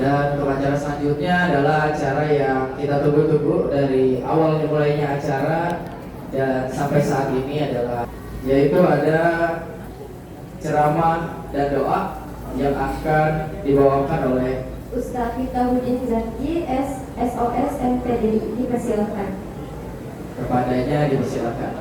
Dan untuk acara selanjutnya adalah acara yang kita tunggu-tunggu dari awal dimulainya acara dan sampai saat ini adalah, yaitu ada ceramah dan doa yang akan dibawakan oleh Ustaz Fitahuddin Zaki, SOS MPDI. Dipersilakan. Kepadanya dipersilakan.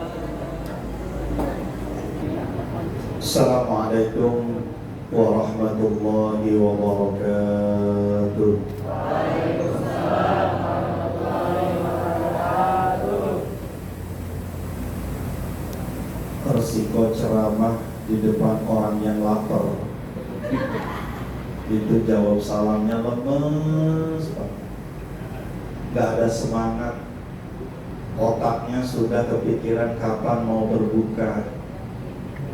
Assalamualaikum warahmatullahi wabarakatuh. Waalaikumsalam warahmatullahi wabarakatuh. Resiko ceramah di depan orang yang lapar, itu jawab salamnya lemes banget, gak ada semangat, otaknya sudah kepikiran kapan mau berbuka,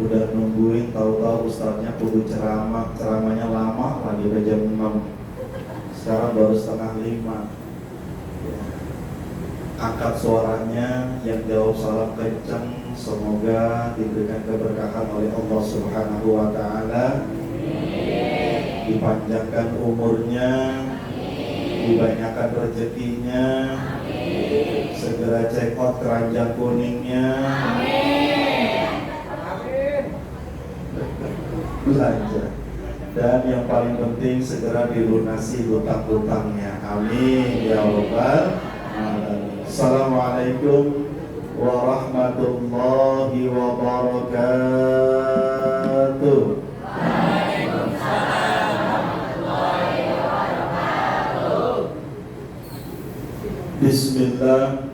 udah nungguin, tahu-tahu ustadznya kudu ceramahnya lama lagi, udah jam 6, sekarang baru setengah 5. Angkat suaranya, yang jawab salam kencang, semoga diberikan keberkahan oleh Allah Subhanahu wa Ta'ala, dipanjangkan umurnya, dibanyakan rezekinya, segera check out keranjang kuningnya, belanja, dan yang paling penting segera dilunasi hutang-hutangnya. Amin ya rabbal alamin. Assalamualaikum warahmatullahi wabarakatuh. Waalaikumsalam warahmatullahi wabarakatuh. Bismillah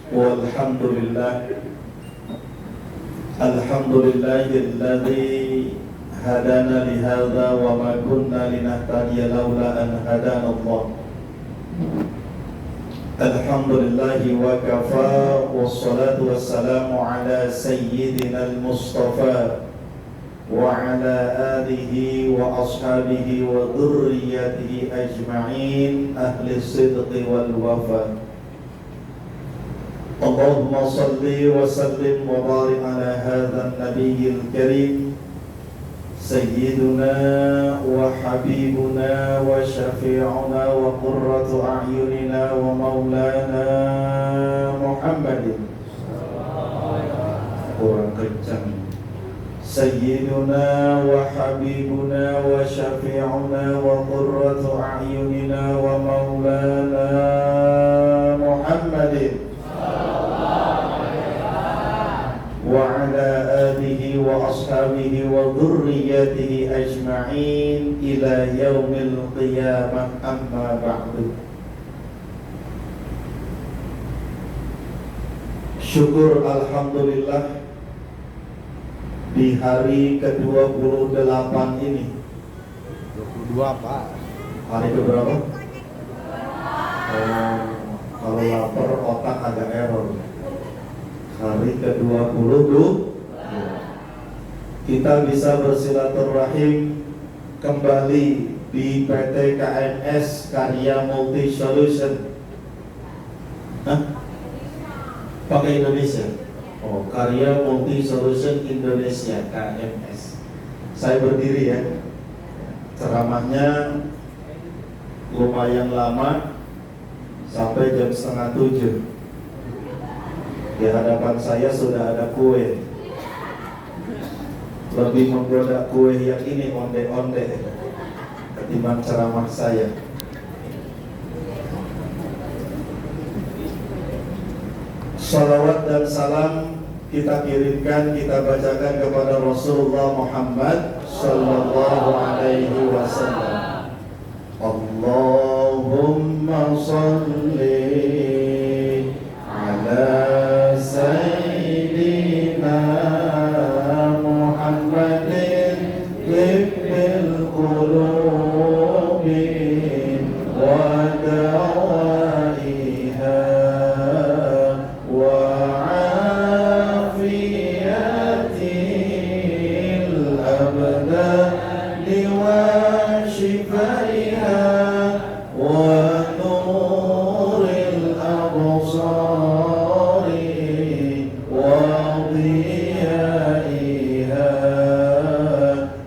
walhamdulillah. Alhamdulillahilladzi hadana lihadza wa ma kunna linahtadiya laula an hadana Allah. Alhamdulillahi wa kafa, wassalatu wassalamu ala sayyidina al-mustafa wa ala alihi wa ashabihi wa dhurriyyatihi ajma'in ahli sidqi wal wafa. Allahumma salli wa sallim wa barik ala hadha an-nabiyyil karim sayyiduna wa habibuna wa syafi'una wa qurratu a'yunina wa maulana Muhammadin. Kurang kencang. Sayyiduna wa habibuna wa syafi'una wa qurratu a'yunina wa maulana Muhammadin wa ala alihi wa ashabihi wa dhurriyyatihi ajma'in ila yaumil qiyamah, amma ba'du. Syukur alhamdulillah, di hari ke-28 ini. 22 Pak. Hari keberapa? Kalau lapar otak agak error. Hari ke-20 kita bisa bersilaturahim kembali di PT KMS Karya Multi Solution. Pakai Indonesia. Oh, Karya Multi Solution Indonesia, KMS. Saya berdiri ya. Ceramahnya lumayan lama, sampai jam 6:30. Di hadapan saya sudah ada kue. Lebih menggoda kue yang ini, onde-onde, ketimbang ceramah saya. Salawat dan salam kita kirimkan, kita bacakan kepada Rasulullah Muhammad sallallahu alaihi wasallam. Allahumma sholli ala sayyidina Muhammadin tibbil qulubi wa dawaiha wa afiyatil abdani wa shifaiha wa nuril absari wa diyaiha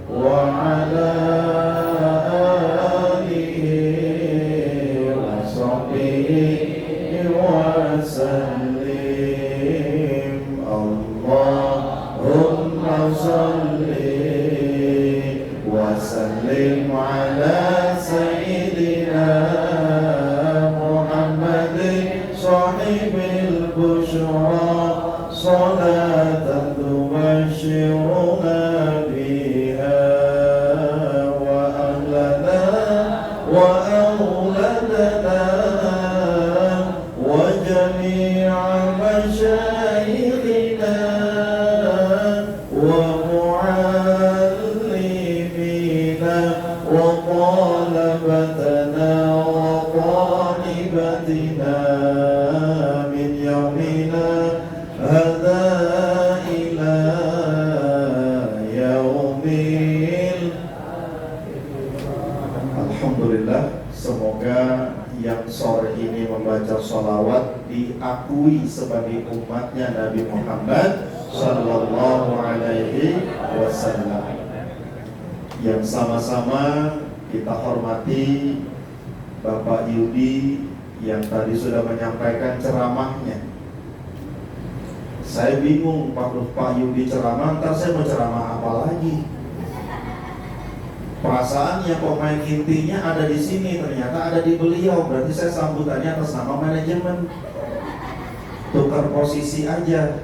wa ala alihi ala sayyidina Muhammadin sahibil busyra salatan tubashiruna biha wa ahlana wa awladana wa jami'a masyayikhina wa mu'allimina wa talabatana wa talibatina min yawmina hadha ila yaumil. Alhamdulillah, semoga yang sore ini membaca sholawat diakui sebagai umatnya Nabi Muhammad Sallallahu Alaihi Wasallam. Yang sama-sama kita hormati Bapak Yudi yang tadi sudah menyampaikan ceramahnya. Saya bingung, Pak Yudi ceramah, ntar saya mau ceramah apa lagi? Perasaannya pemain intinya ada di sini, ternyata ada di beliau. Berarti saya sambutannya atas nama manajemen. Tukar posisi aja.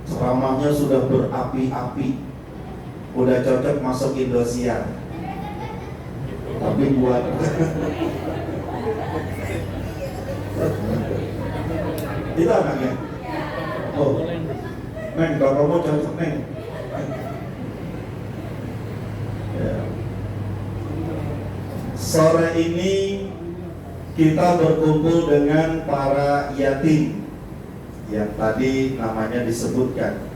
Ceramahnya sudah berapi-api, udah cocok masuk Indosiar. Tapi buat itu anaknya. Oh, Neng, kalau mau cocok Neng. Ya. Sore ini kita berkumpul dengan para yatim yang tadi namanya disebutkan,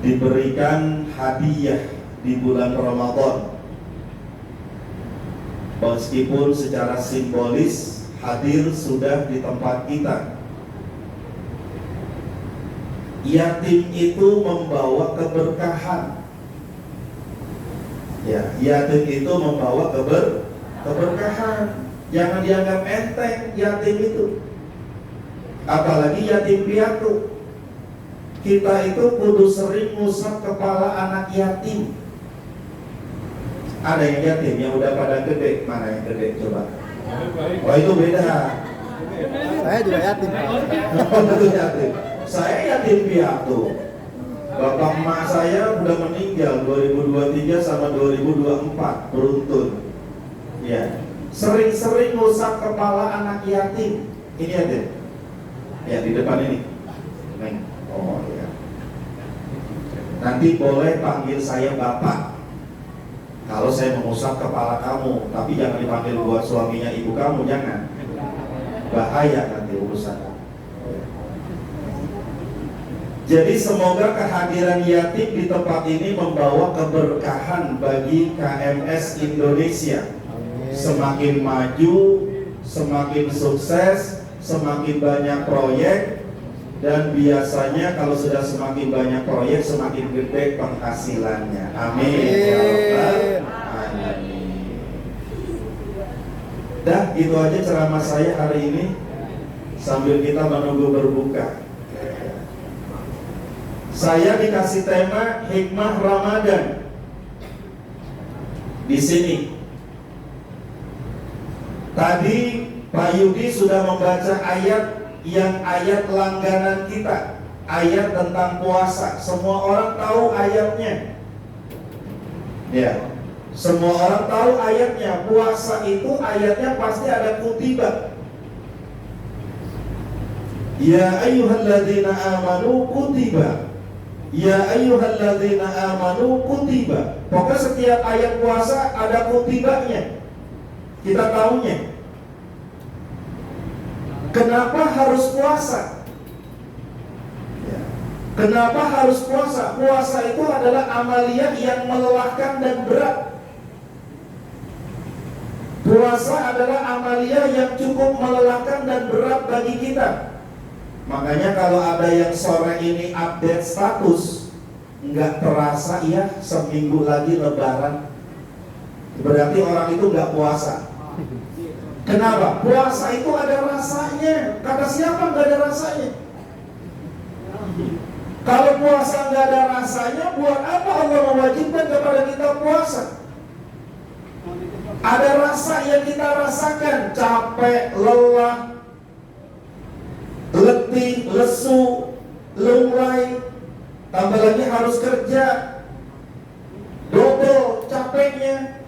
diberikan hadiah di bulan Ramadan. Meskipun secara simbolis hadir sudah di tempat kita. Yatim itu membawa keberkahan. Ya, yatim itu membawa keberkahan. Jangan dianggap enteng yatim itu. Apalagi yatim piatu. Kita itu kudu sering ngusap kepala anak yatim. Ada yang yatim yang udah pada gede. Mana yang gede coba? Oh, itu beda. Saya juga yatim. Itu yatim. Saya yatim piatu. Bapak emak saya udah meninggal 2023 sama 2024 beruntun. Ya, sering-sering ngusap kepala anak yatim. Ini yatim. Ya, di depan ini. Neng. Oh ya. Nanti boleh panggil saya Bapak kalau saya mengusap kepala kamu, tapi jangan dipanggil buat suaminya ibu kamu, jangan. Bahaya nanti urusan. Jadi semoga kehadiran yatim di tempat ini membawa keberkahan bagi KMS Indonesia. Semakin maju, semakin sukses, semakin banyak proyek. Dan biasanya kalau sudah semakin banyak proyek, semakin gede penghasilannya. Amin. Ya Rabbal Alamin. Dah, itu aja ceramah saya hari ini sambil kita menunggu berbuka. Saya dikasih tema hikmah Ramadan di sini. Tadi Pak Yudi sudah membaca ayat yang ayat langganan kita, ayat tentang puasa. Semua orang tahu ayatnya. Ya, semua orang tahu ayatnya. Puasa itu ayatnya pasti ada kutiba. Ya ayyuhalladzina amanu kutiba. Ya ayyuhalladzina amanu kutiba. Pokoknya setiap ayat puasa ada kutibanya. Kita tahunya. Kenapa harus puasa? Ya. Kenapa harus puasa? Puasa itu adalah amaliyah yang melelahkan dan berat. Puasa adalah amaliyah yang cukup melelahkan dan berat bagi kita. Makanya kalau ada yang sore ini update status, nggak terasa ya seminggu lagi Lebaran, berarti orang itu nggak puasa. Kenapa? Puasa itu ada rasanya. Kata siapa nggak ada rasanya? Kalau puasa nggak ada rasanya, buat apa Allah mewajibkan kepada kita puasa? Ada rasa yang kita rasakan, capek, lelah, letih, lesu, lunglai, tambah lagi harus kerja, double capeknya.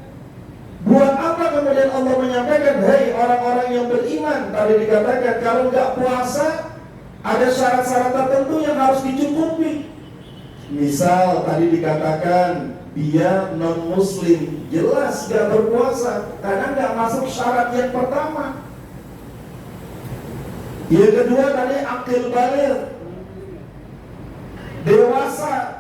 Buat apa kemudian Allah menyampaikan, hei orang-orang yang beriman, tadi dikatakan kalau nggak puasa ada syarat-syarat tertentu yang harus dicukupi. Misal tadi dikatakan dia non muslim, jelas nggak berpuasa karena nggak masuk syarat yang pertama. Yang kedua tadi akil baligh, dewasa.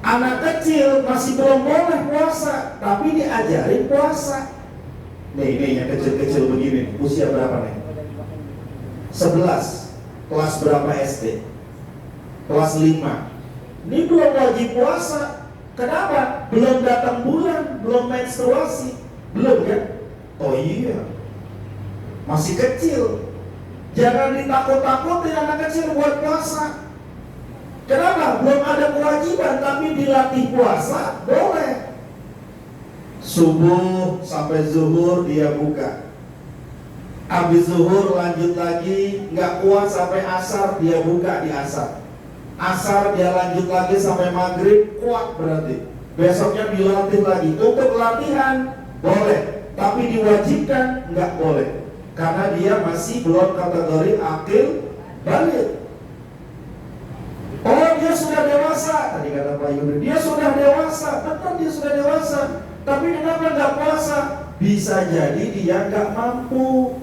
Anak kecil masih belum boleh puasa, tapi diajarin puasa. Nih yang kecil-kecil begini, usia berapa nih? 11. Kelas berapa SD? Kelas 5. Ini belum wajib puasa. Kenapa? Belum datang bulan, belum menstruasi. Belum kan? Oh iya, masih kecil. Jangan ditakut-takutin anak kecil buat puasa. Kenapa? Belum ada kewajiban, tapi dilatih puasa, boleh. Subuh sampai zuhur dia buka. Habis zuhur lanjut lagi, nggak kuat sampai asar, dia buka di asar. Asar dia lanjut lagi sampai maghrib, kuat berarti. Besoknya dilatih lagi. Untuk latihan, boleh. Tapi diwajibkan, nggak boleh. Karena dia masih belum kategori akil baligh. Oh dia sudah dewasa, tadi kata Pak Yudi, dia sudah dewasa, betul dia sudah dewasa. Tapi kenapa nggak puasa? Bisa jadi dia nggak mampu.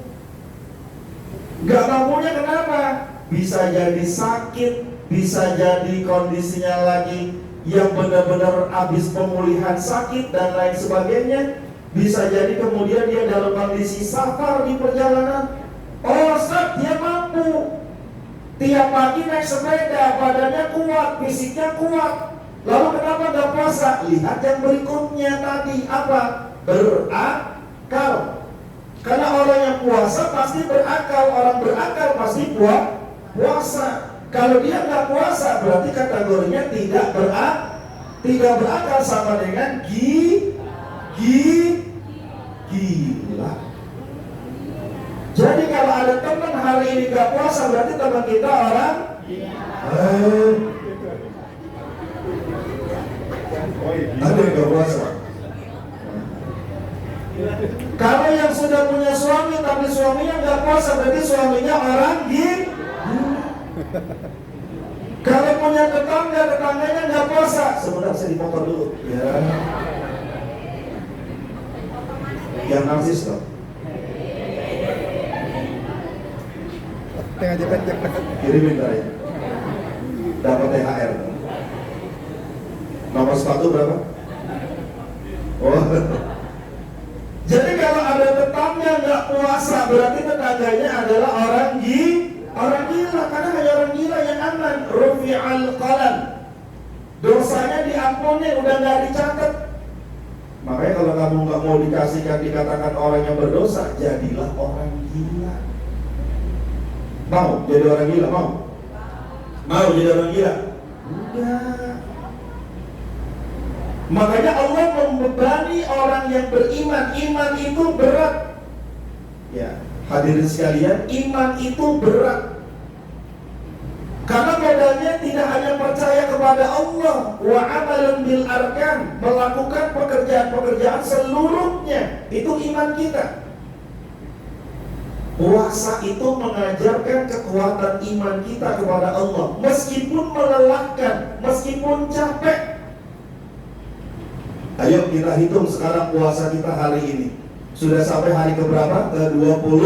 Nggak mampunya kenapa? Bisa jadi sakit, bisa jadi kondisinya lagi yang benar-benar habis pemulihan sakit dan lain sebagainya. Bisa jadi kemudian dia dalam kondisi safar di perjalanan. Oh Ustaz, dia mampu. Tiap pagi naik sepeda, badannya kuat, fisiknya kuat. Lalu kenapa nggak puasa? Lihat yang berikutnya tadi apa? Berakal. Karena orang yang puasa pasti berakal, orang berakal pasti puasa. Kalau dia nggak puasa, berarti kategorinya tidak berakal, sama dengan gila. Jadi kalau ada teman hari ini gak puasa, berarti teman kita orang ada yang gak puasa. Kalau yang sudah punya suami tapi suaminya gak puasa, berarti suaminya orang gila. Kalau punya tetangga, tetangganya gak puasa. Sebentar saya dipotong dulu ya. Yang narsis dong. Tengah jepet-jepet. Kirimin ya. Dapat THR. Nomor sepatu berapa? Oh. Jadi kalau ada tetangga nggak puasa, berarti tetangganya adalah orang gila. Karena hanya orang gila yang aman. Rufi'al qalam. Dosanya diampuni, udah nggak dicatat. Makanya kalau kamu nggak mau dikatakan orang yang berdosa, jadilah orang gila. Mau jadi orang gila? Mau jadi orang gila? Enggak. Makanya Allah membebani orang yang beriman. Iman itu berat. Ya, hadirin sekalian, iman itu berat. Karena modalnya tidak hanya percaya kepada Allah, wa amalun bil arkan, melakukan pekerjaan-pekerjaan seluruhnya, itu iman kita. Puasa itu mengajarkan kekuatan iman kita kepada Allah, meskipun melelahkan, meskipun capek. Ayo kita hitung sekarang puasa kita hari ini. Sudah sampai hari keberapa? Ke-22.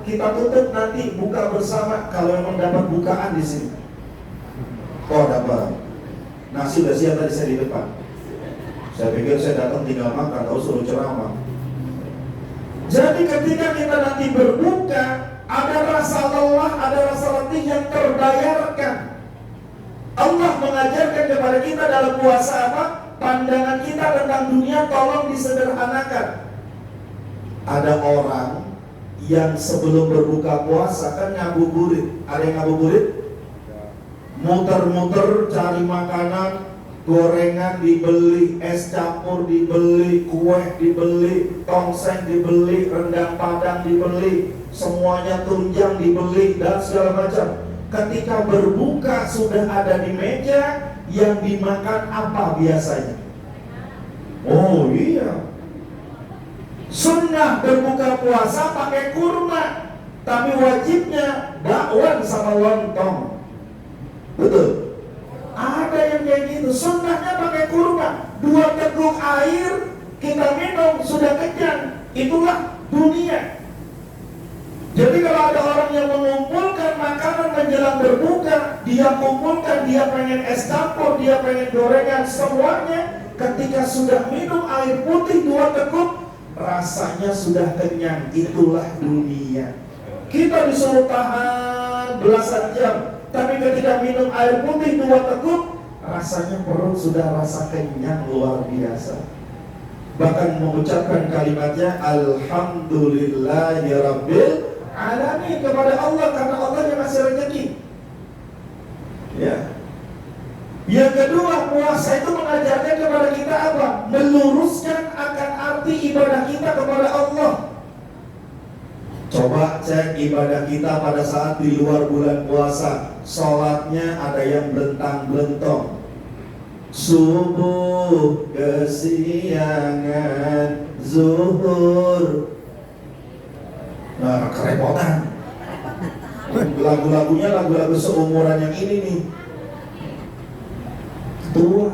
Kita tutup nanti buka bersama kalau memang dapat bukaan di sini. Oh dapat. Nasi udah siap tadi saya di depan. Saya pikir saya datang tinggal makan, tahu suruh ceramah. Jadi ketika kita nanti berbuka, ada rasa lelah, ada rasa letih yang terbayarkan. Allah mengajarkan kepada kita dalam puasa apa? Pandangan kita tentang dunia tolong disederhanakan. Ada orang yang sebelum berbuka puasa kan ngabuburit. Ada yang ngabuburit? muter-muter cari makanan, gorengan dibeli, es campur dibeli, kue dibeli, tongseng dibeli, rendang padang dibeli, semuanya tunjang dibeli dan segala macam. Ketika berbuka sudah ada di meja, yang dimakan apa biasanya? Oh iya, sunnah berbuka puasa pakai kurma, tapi wajibnya bakwan sama lontong. Betul? Ada yang kayak gitu. Sunnahnya pakai kurma, 2 teguk air kita minum sudah kenyang. Itulah dunia. Jadi kalau ada orang yang mengumpulkan makanan menjelang berbuka, dia kumpulkan, dia pengen es campur, dia pengen gorengan, semuanya. Ketika sudah minum air putih 2 teguk, rasanya sudah kenyang. Itulah dunia. Kita disuruh tahan belasan jam, tapi ketika minum air putih 2 teguk, rasanya perut sudah rasa kenyang luar biasa. Bahkan mengucapkan kalimatnya Alhamdulillahirabbil alamin, kepada Allah, karena Allah yang ngasih rezeki. Ya. Yang kedua, puasa itu mengajarkan kepada kita apa? Meluruskan akan arti ibadah kita kepada Allah. Coba cek ibadah kita pada saat di luar bulan puasa. Sholatnya ada yang belentang-belentong. Subuh, kesiangan, zuhur. Nah, kerepotan. Lagu-lagunya lagu-lagu seumuran yang ini nih. Tua.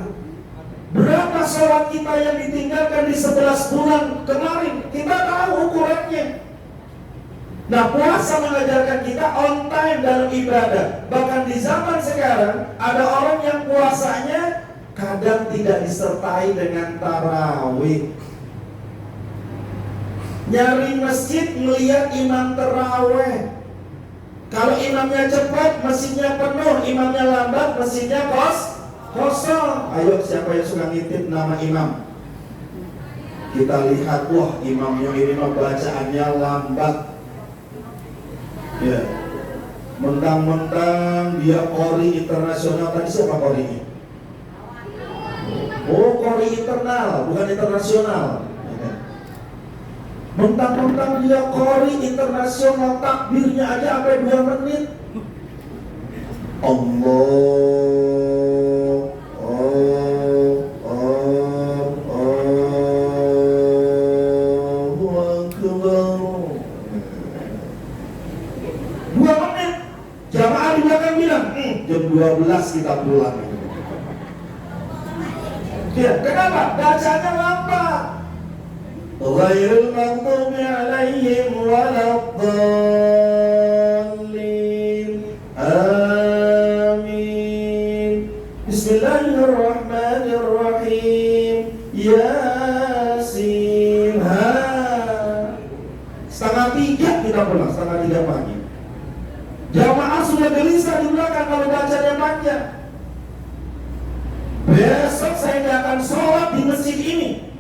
Berapa sholat kita yang ditinggalkan di 11 bulan kemarin? Kita tahu ukurannya. Nah, puasa mengajarkan kita on time dalam ibadah. Bahkan di zaman sekarang ada orang yang puasanya kadang tidak disertai dengan tarawih. Nyari masjid melihat imam tarawih. Kalau imamnya cepat, mesinnya penuh. Imamnya lambat, mesinnya kosong. Ayo, siapa yang suka ngintip nama imam? Kita lihat, wah imam yang ini mah bacaannya lambat. Ya, mentang-mentang dia qori internasional. Tadi siapa qorinya? Oh, qori internal, bukan internasional. Mentang-mentang dia qori internasional, takbirnya aja sampai 2 menit. Allahu Akbar. 2 menit. Jamaah di belakang bilang, jam 12 kita pulang. Ya, kenapa? Bacanya lambat. Ghairil maghdubi alaihim waladdallin. Amin. Bismillahirrahmanirrahim. Yasin. Setengah 3 kita pulang, setengah 3 pagi. Jamaah sudah gelisah di belakang kalau bacanya panjang. Besok saya tidak akan sholat di masjid ini.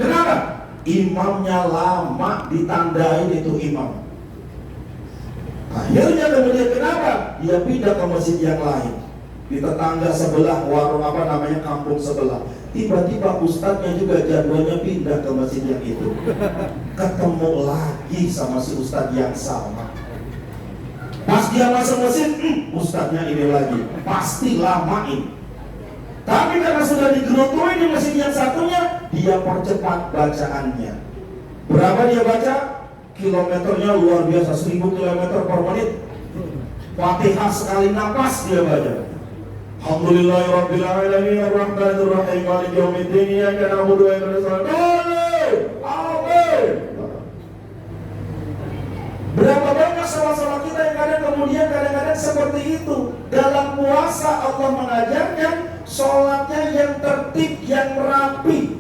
Kenapa? Imamnya lama, ditandain itu imam. Akhirnya kemudian kenapa? Dia pindah ke masjid yang lain di tetangga sebelah, warung apa namanya, kampung sebelah. Tiba-tiba ustadznya juga jadwalnya pindah ke masjid yang itu. Ketemu lagi sama si ustadz yang sama. Pas dia masuk masjid, ustadznya ini lagi. Pasti lamain. Tapi karena sudah digerutui di masjid yang satunya, dia percepat bacaannya. Berapa dia baca? Kilometernya luar biasa, 1000 km per menit. Fatihah sekali napas dia baca. Alhamdulillahirabbil alamin arrahmanir rahim maliki yaumiddin iyyaka na'budu wa iyyaka nasta'in. Amin. Berapa banyak salah-salah kita yang kadang-kadang seperti itu. Dalam puasa Allah mengajarkan sholatnya yang tertib, yang rapi.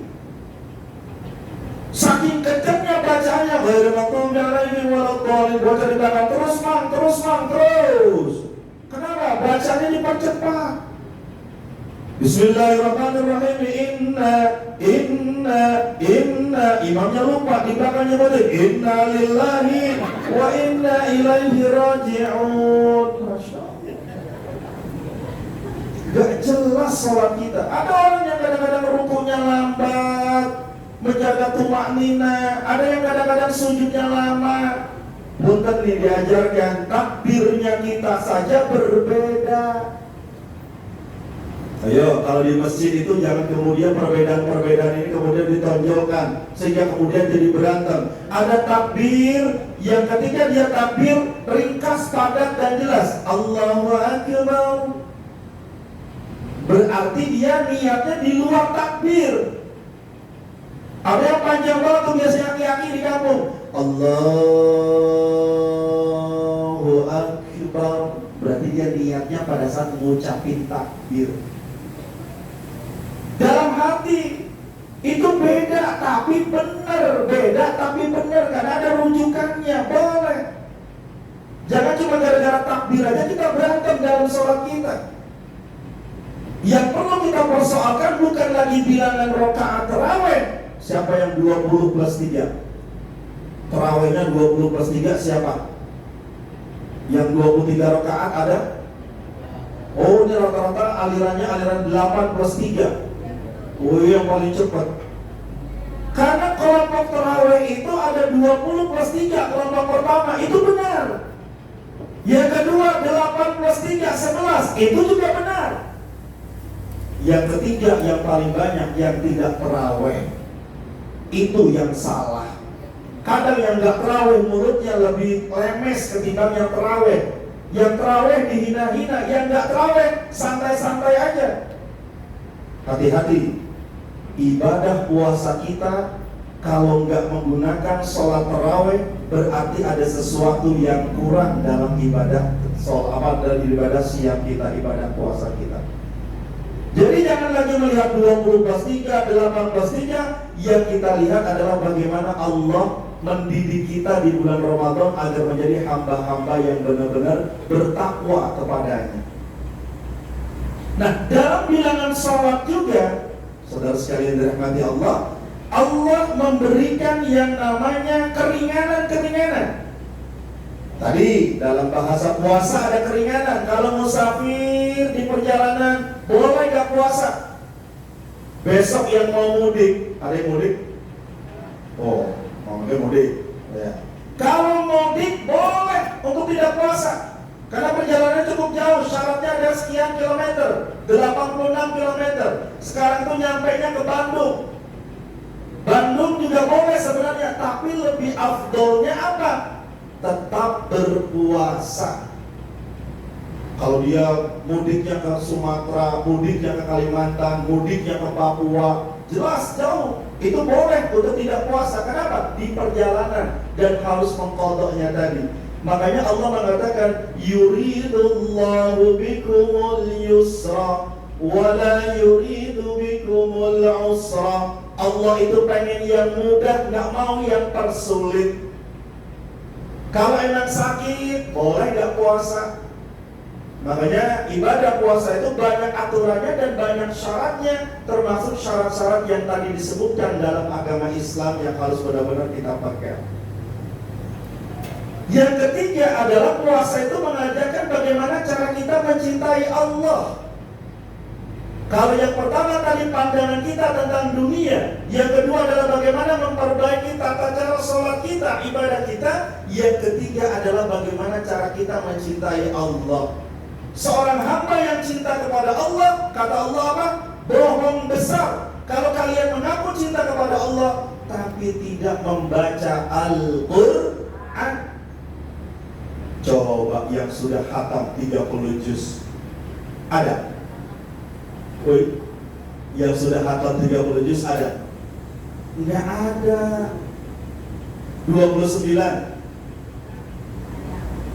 Saking kencangnya bacaannya, ghairil maghdubi alaihim waladdallin, baca di belakang terus. Kenapa? Bacanya dipercepat. Bismillahirrahmanirrahim. Inna. Imamnya lupa, di belakangnya baca inna lillahi wa inna ilaihi raji'un. jelas sholat kita. Ada orang yang kadang-kadang rukunya lambat, menjaga tumaknina. Ada yang kadang-kadang sujudnya lama. Punten nih diajarkan, takbirnya kita saja berbeda. Ayo, kalau di masjid itu jangan kemudian perbedaan-perbedaan ini kemudian ditonjolkan sehingga kemudian jadi berantem. Ada takbir yang ketika dia takbir ringkas, padat dan jelas. Allahu Akbar. Berarti dia niatnya di luar takbir. Ada yang panjang banget tuh biasanya aki-aki di kampung. Allahu Akbar. Berarti dia niatnya pada saat mengucapin takbir. Dalam hati itu beda tapi benar, beda tapi benar karena ada rujukannya. Boleh. Jangan cuma gara-gara takbir aja kita berantem dalam sholat kita. Yang perlu kita persoalkan bukan lagi bilangan rakaat tarawih. Siapa yang 20 plus 3? Tarawihnya 20 plus 3 siapa? Yang 23 rakaat ada? Oh, ini rata-rata alirannya aliran 8 plus 3. Oh, yang paling cepat. Karena kelompok tarawih itu ada 20 plus 3. Kelompok pertama itu benar. Yang kedua 8 plus 3 11. Itu juga benar. Yang ketiga yang paling banyak yang tidak tarawih. Itu yang salah. Kadang yang gak tarawih mulutnya lebih lemes ketimbang yang tarawih. Yang tarawih dihina-hina, yang gak tarawih santai-santai aja. Hati-hati. Ibadah puasa kita kalau nggak menggunakan sholat tarawih berarti ada sesuatu yang kurang dalam ibadah dalam ibadah siang kita, ibadah puasa kita. Jadi jangan lagi melihat 20 plus 3, 8 plus 3. Yang kita lihat adalah bagaimana Allah mendidik kita di bulan Ramadan agar menjadi hamba-hamba yang benar-benar bertakwa kepadanya. Nah, dalam bilangan sholat juga, saudara sekalian dirahmati Allah, Allah memberikan yang namanya keringanan-keringanan. Tadi dalam bahasa puasa ada keringanan. Kalau musafir di perjalanan boleh gak puasa? Besok yang mau mudik, ada yang mudik? Oh, mau mudik ya. Kalau mudik boleh untuk tidak puasa. Karena perjalanan cukup jauh, syaratnya ada sekian kilometer, 86 kilometer. Sekarang itu nyampainya ke Bandung. Bandung juga boleh sebenarnya, tapi lebih afdolnya apa? Tetap berpuasa. Kalau dia mudiknya ke Sumatera, mudiknya ke Kalimantan, mudiknya ke Papua, jelas jauh. Itu boleh untuk tidak puasa. Kenapa? Di perjalanan dan harus mengqadha'nya tadi. Makanya Allah mengatakan yuridullahu bikumul yusra wa la yuridu bikumul usra. Allah itu pengen yang mudah, gak mau yang persulit. Kalau emang sakit, boleh gak puasa. Makanya ibadah puasa itu banyak aturannya dan banyak syaratnya, termasuk syarat-syarat yang tadi disebutkan dalam agama Islam yang harus benar-benar kita pakai. Yang ketiga adalah puasa itu mengajarkan bagaimana cara kita mencintai Allah. Kalau yang pertama tadi pandangan kita tentang dunia, yang kedua adalah bagaimana memperbaiki tata cara sholat kita, ibadah kita. Yang ketiga adalah bagaimana cara kita mencintai Allah. Seorang hamba yang cinta kepada Allah, kata Allah apa? Bohong besar. Kalau kalian mengaku cinta kepada Allah tapi tidak membaca Al-Quran. Coba yang sudah khatam 30 juz ada? Woi, yang sudah khatam 30 juz ada? Enggak ada. 29.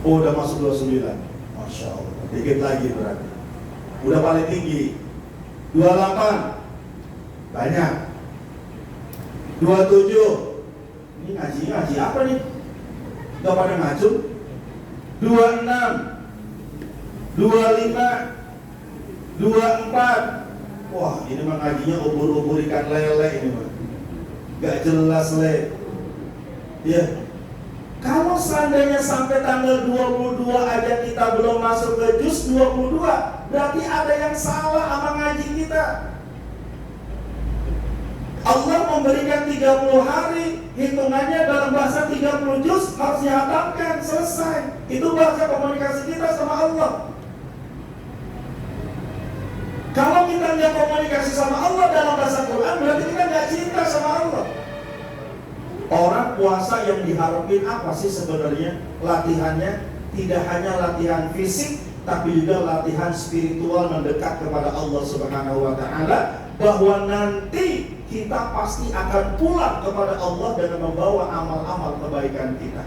Oh, udah masuk 29. Masya Allah. Dikit lagi berarti. Udah paling tinggi. 28. Banyak. 27. Ini ngaji apa nih? Gak pada ngacu. 26, 25, 24. Wah, ini mah ngajinya ubur-ubur ikan lele ini mah. Gak jelas le. Ya. Kalau seandainya sampai tanggal 22 aja kita belum masuk ke juz 22, Berarti ada yang salah sama ngaji kita. Allah memberikan 30 hari, hitungannya dalam bahasa 30 juz harus dihatamkan, selesai. Itu bahasa komunikasi kita sama Allah. Kalau kita nggak komunikasi sama Allah dalam bahasa Quran, berarti kita nggak cinta sama Allah. Orang puasa yang diharapin apa sih sebenarnya? Latihannya tidak hanya latihan fisik, tapi juga latihan spiritual mendekat kepada Allah Subhanahu wa Ta'ala, bahwa nanti kita pasti akan pulang kepada Allah dengan membawa amal-amal kebaikan kita.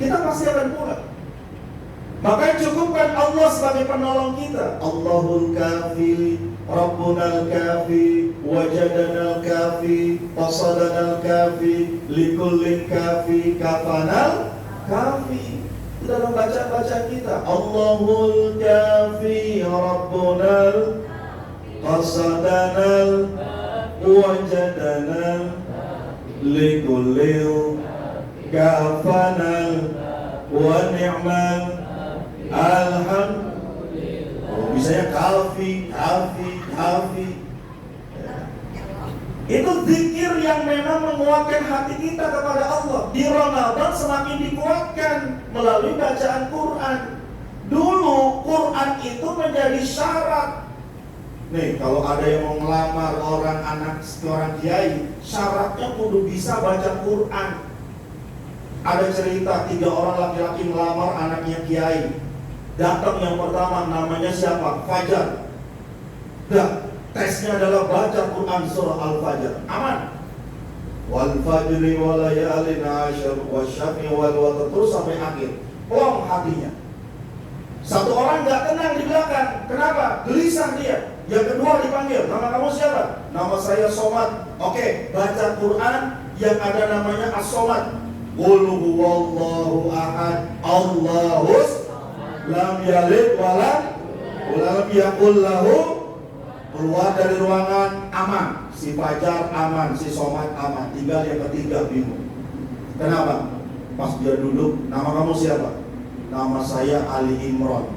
Kita pasti akan pulang. Maka cukupkan Allah sebagai penolong kita. Allahul kafi, Rabbunal kafi, wajadanal kafi, qasadanal kafi, likullin kafi, kafanal kafi. Itu dalam bacaan-bacaan kita. Allahul kafi, Rabbunal, qasadanal, wajadanal, likullil, kafanal, wa ni'mal, alhamdulillah. Misalnya kafi. Itu zikir yang memang menguatkan hati kita kepada Allah. Di Ramadan semakin dikuatkan melalui bacaan Quran. Dulu Quran itu menjadi syarat. Nih, kalau ada yang mau ngelamar anak kiai, syaratnya kudu bisa baca Quran. Ada cerita 3 orang laki-laki melamar anaknya kiai. Datang yang pertama, namanya siapa? Fajar. Tesnya adalah baca Quran surah Al-Fajr. Aman. Wal fajri wa layalin ashar wasyafi wal watr, terus sampai akhir. Plong hatinya. Satu orang gak tenang di belakang. Kenapa? Gelisah dia. Yang kedua dipanggil, nama kamu siapa? Nama saya Somad. Oke, baca Quran yang ada namanya As-Somad. Qul huwallahu ahad, Allahus lam yalid walam yakul lahu. Keluar dari ruangan, aman. Si Fajar aman, si Somad aman. Tinggal yang ketiga bingung. Kenapa? Pas dia duduk, nama kamu siapa? Nama saya Ali Imron.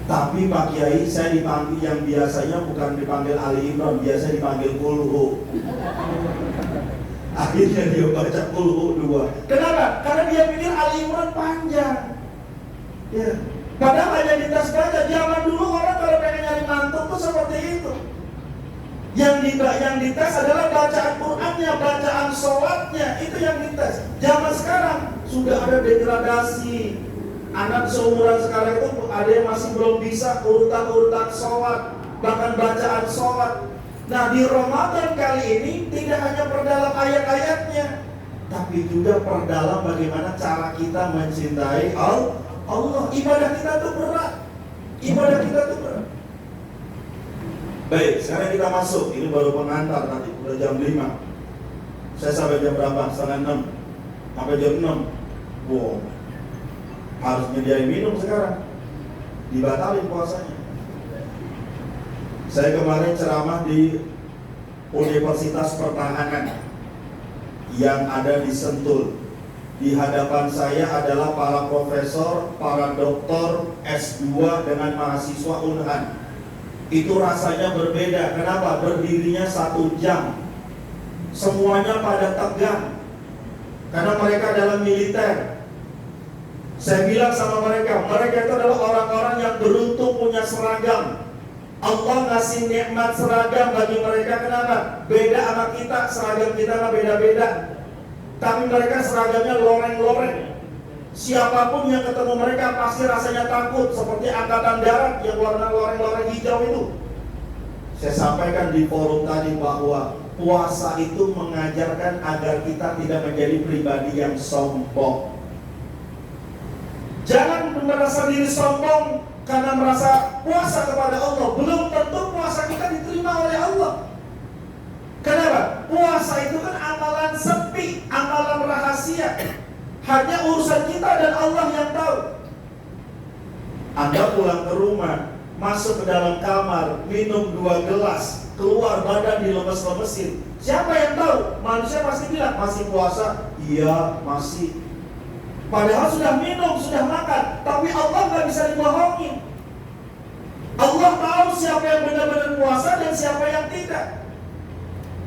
Tapi Pak Kiai, saya dipanggil yang biasanya bukan dipanggil Ali Imron, biasa dipanggil Kulhu. Akhirnya dia baca Kulhu 2. Kenapa? Karena dia pikir Ali Imron panjang. Ya. Padahal hanya di tas baca. Zaman dulu orang kalau pengen nyari mantuk tuh seperti itu. Yang dites adalah bacaan Qur'annya, bacaan sholatnya, itu yang dites. Zaman sekarang sudah ada degradasi. Anak seumuran sekarang itu ada yang masih belum bisa urutan-urutan sholat, bahkan bacaan sholat. Nah, di Ramadan kali ini tidak hanya perdalam ayat-ayatnya, tapi juga perdalam bagaimana cara kita mencintai Allah. Ibadah kita tuh berat. Baik, sekarang kita masuk. Ini baru pengantar, nanti udah jam 5. Saya sampai jam berapa? Setengah 6. Sampai jam 6. Wow, harus nyediain minum sekarang. Dibatalin puasanya. Saya kemarin ceramah di Universitas Pertahanan yang ada di Sentul. Di hadapan saya adalah para profesor, para doktor S2 dengan mahasiswa Unhan. Itu rasanya berbeda. Kenapa? Berdirinya 1 jam. Semuanya pada tegang, karena mereka dalam militer. Saya bilang sama mereka itu adalah orang-orang yang beruntung punya seragam. Allah ngasih nikmat seragam bagi mereka. Kenapa? Beda sama kita, seragam kita mah beda-beda. Tapi mereka seragamnya loreng-loreng. Siapapun yang ketemu mereka pasti rasanya takut, seperti angkatan darat yang warna loreng-loreng hijau itu. Saya sampaikan di forum tadi bahwa puasa itu mengajarkan agar kita tidak menjadi pribadi yang sombong. Jangan merasa diri sombong karena merasa puasa kepada Allah. Belum tentu puasa kita diterima oleh Allah. Kenapa? Puasa itu kan amalan sepi, amalan rahasia. Hanya urusan kita dan Allah yang tahu. Anda pulang ke rumah, masuk ke dalam kamar, minum 2 gelas, keluar badan dilemes-lemesin. Siapa yang tahu? Manusia pasti bilang, masih puasa? Iya, masih. Padahal sudah minum, sudah makan, tapi Allah nggak bisa dibohongin. Allah tahu siapa yang benar-benar puasa dan siapa yang tidak.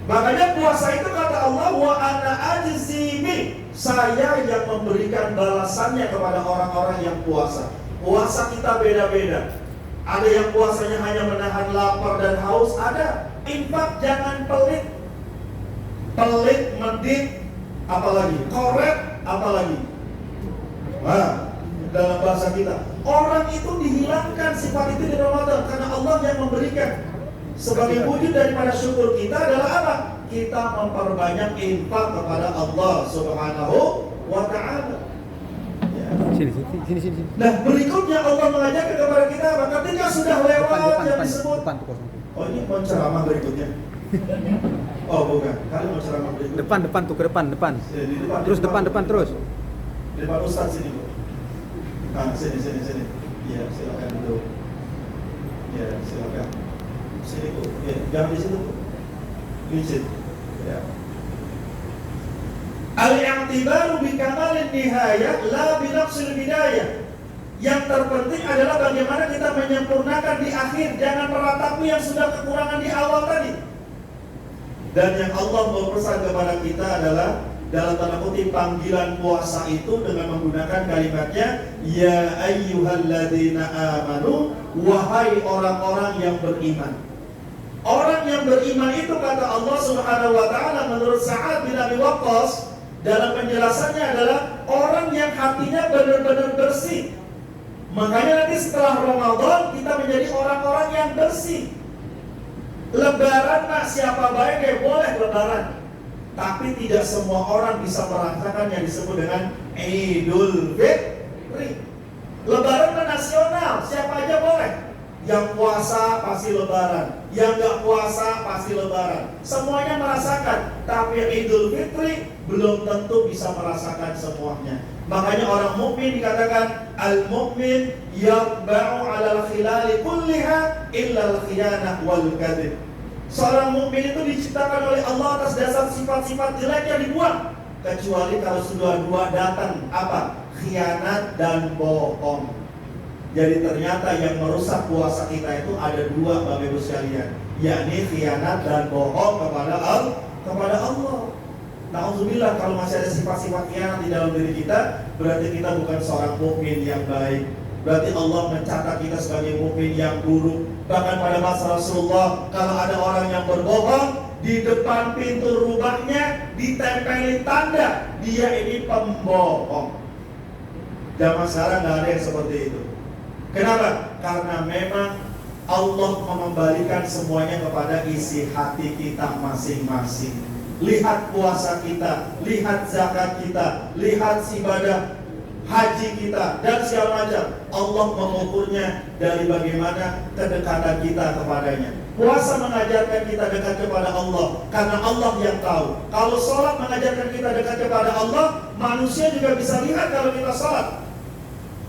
Makanya puasa itu kata Allah, wa ana ajzi bi, saya yang memberikan balasannya kepada orang-orang yang puasa. Puasa kita beda-beda. Ada yang puasanya hanya menahan lapar dan haus, ada. Infak jangan pelit. Pelit, medit, apalagi koret, apalagi. Nah, dalam bahasa kita, orang itu dihilangkan sifat itu di Ramadan karena Allah yang memberikan. Sebagai wujud daripada syukur kita adalah apa? Kita memperbanyak infak kepada Allah Subhanahu wa ta'ala. Ya. Sini. Nah, berikutnya Allah mengajarkan kepada kita apa? Ketika sudah lewat yang disebut. Depan tuh kosong. Oh, ini mau ceramah berikutnya. Oh, bukan. Kali mau ceramah berikutnya. Depan tuh, ke depan. Di depan. Terus depan terus. Di depan Ustaz sini, Bu. Nah, sini. Iya, silakan dulu. Iya, silakan. Sini, Bu. Ya, jangan di situ, Bu. Di situ. Ya. Al-i'tibaru bi kamalin nihayah la bi naqsil bidayah. Yang terpenting adalah bagaimana kita menyempurnakan di akhir, jangan meratapi yang sudah kekurangan di awal tadi. Dan yang Allah berpesan kepada kita adalah dalam tanda kutip panggilan puasa itu dengan menggunakan kalimatnya ya ayyuhalladzina amanu, wahai orang-orang yang beriman. Orang yang beriman itu kata Allah Subhanahu wa taala menurut Sa'ad bin Abi Waqqas dalam penjelasannya adalah orang yang hatinya benar-benar bersih. Makanya nanti setelah Ramadan kita menjadi orang-orang yang bersih. Lebaran nak siapa baik ya boleh lebaran. Tapi tidak semua orang bisa merasakan yang disebut dengan Idul Fitri. Lebaran nasional, siapa aja boleh. Yang puasa pasti lebaran, yang gak puasa pasti lebaran. Semuanya merasakan, tapi Idul Fitri belum tentu bisa merasakan semuanya. Makanya orang mukmin dikatakan al-mukmin yatba'u 'alal khilali kulliha illa al-khiyanah wal kadhib. Seorang mukmin itu diciptakan oleh Allah atas dasar sifat-sifat jelek yang dibuang, kecuali kalau sudah dua datang apa? Khianat dan bohong. Jadi ternyata yang merusak puasa kita itu ada dua Bapak Ibu sekalian, yakni khianat dan bohong kepada Allah. Nauzubillah, kalau masih ada sifat-sifat khianat di dalam diri kita, berarti kita bukan seorang mukmin yang baik. Berarti Allah mencatat kita sebagai mukmin yang buruk. Bahkan pada masa Rasulullah, kalau ada orang yang berbohong, di depan pintu rumahnya ditempeli tanda dia ini pembohong. Zaman sekarang nggak ada yang seperti itu. Kenapa? Karena memang Allah mengembalikan semuanya kepada isi hati kita masing-masing. Lihat puasa kita, lihat zakat kita, lihat ibadah haji kita, dan segala macam. Allah mengukurnya dari bagaimana kedekatan kita kepadanya. Puasa mengajarkan kita dekat kepada Allah, karena Allah yang tahu. Kalau sholat mengajarkan kita dekat kepada Allah, manusia juga bisa lihat kalau kita sholat.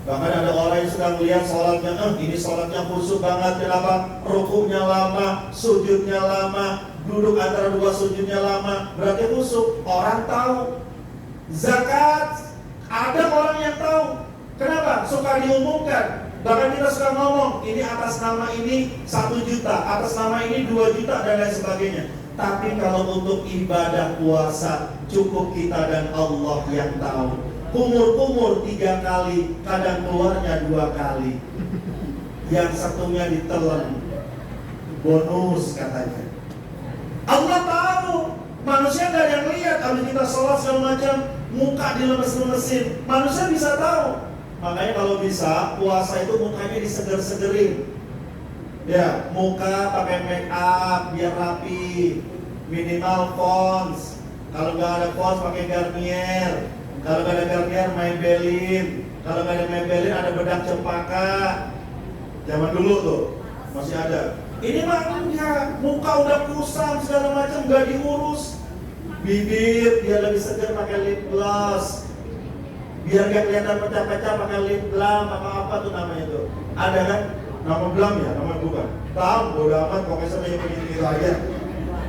Bahkan ada orang yang sudah melihat sholatnya, ini sholatnya khusyuk banget. Kenapa? Rukuknya lama, sujudnya lama, duduk antara dua sujudnya lama, berarti khusyuk. Orang tahu. Zakat, ada orang yang tahu. Kenapa? Suka diumumkan. Bahkan kita suka ngomong, ini atas nama ini 1 juta, atas nama ini 2 juta, dan lain sebagainya. Tapi kalau untuk ibadah puasa, cukup kita dan Allah yang tahu. Kumur-kumur 3 kali, kadang keluarnya 2 kali. Yang satunya ditelan, bonus katanya. Allah tahu. Manusia gak ada yang lihat. Kalau kita sholat segala macam, muka dilemes-lemesin, manusia bisa tahu. Makanya kalau bisa, puasa itu mukanya diseger-segerin. Ya, muka pakai make up biar rapi, minimal pons. Kalau nggak ada pons pakai Garnier. Kalau nggak ada Garnier, Maybelline. Kalau nggak ada Maybelline, ada bedak cempaka. Zaman dulu tuh masih ada. Ini mah enggak, muka udah kusam segala macam, nggak diurus. Bibir biar lebih segar pakai lip gloss. Biar gak kelihatan pecah-pecah pakai lip balm apa tuh namanya tuh. Ada kan? Nama balm ya, nama bukan. Balm, bodo amat, pokoknya sampai begitu aja.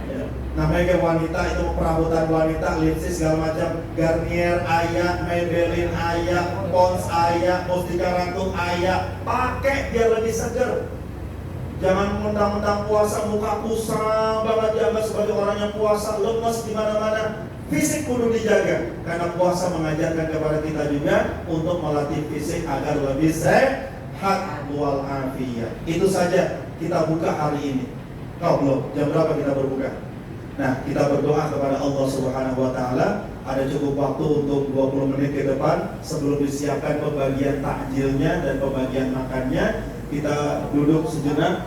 Ya. Namanya kayak wanita itu perabotan wanita, lipstick segala macam, Garnier aya, Maybelline aya, Pond's aya, Mustika Ratu aya, pakai biar lebih seger. Jangan mentang-mentang puasa muka kusam banget dianggap sebagai orang yang puasa, lemes di mana-mana. Fisik kudu dijaga karena puasa mengajarkan kepada kita juga untuk melatih fisik agar lebih sehat wal afiyah. Itu saja kita buka hari ini. Kau belum? Jam berapa kita berbuka? Nah, kita berdoa kepada Allah Subhanahu wa taala. Ada cukup waktu untuk 20 menit ke depan sebelum disiapkan pembagian takjilnya dan pembagian makannya. Kita duduk sejenak,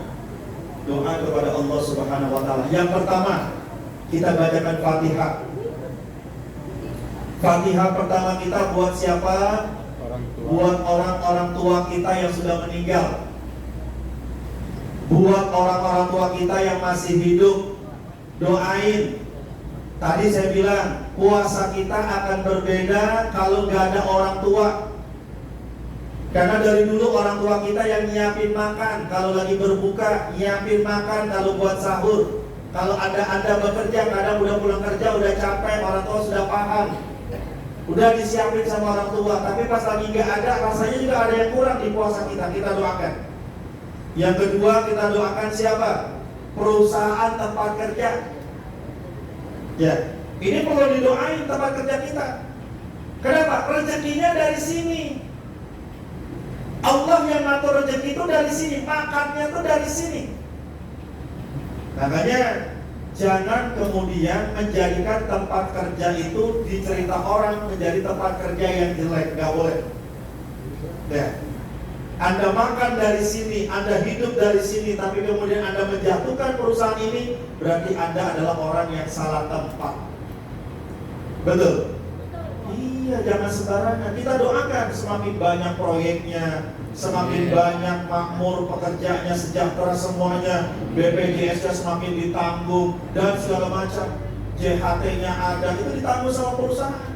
doa kepada Allah Subhanahu wa taala. Yang pertama, kita bacakan Fatihah. Fatihah pertama kita buat siapa? Buat orang-orang tua kita yang sudah meninggal. Buat orang-orang tua kita yang masih hidup, doain. Tadi saya bilang, puasa kita akan berbeda kalau gak ada orang tua. Karena dari dulu orang tua kita yang nyiapin makan, kalau lagi berbuka, nyiapin makan kalau buat sahur. Kalau Anda bekerja, kadang udah pulang kerja, udah capek, orang tua sudah paham, udah disiapin sama orang tua. Tapi pas lagi nggak ada, rasanya juga ada yang kurang di puasa kita. Kita doakan. Yang kedua, kita doakan siapa? Perusahaan tempat kerja. Ya, ini perlu didoain tempat kerja kita. Kenapa? Rezekinya dari sini. Allah yang ngatur rezeki itu dari sini, makannya itu dari sini. Makanya jangan kemudian menjadikan tempat kerja itu dicerita orang menjadi tempat kerja yang jelek, nggak boleh. Ya. Anda makan dari sini, Anda hidup dari sini, tapi kemudian Anda menjatuhkan perusahaan ini, berarti Anda adalah orang yang salah tempat. Betul? Iya, jangan sembarangan. Kita doakan semakin banyak proyeknya, semakin banyak makmur pekerjaannya, sejahtera semuanya, BPJS-nya semakin ditanggung dan segala macam. JHT-nya ada, itu ditanggung sama perusahaan.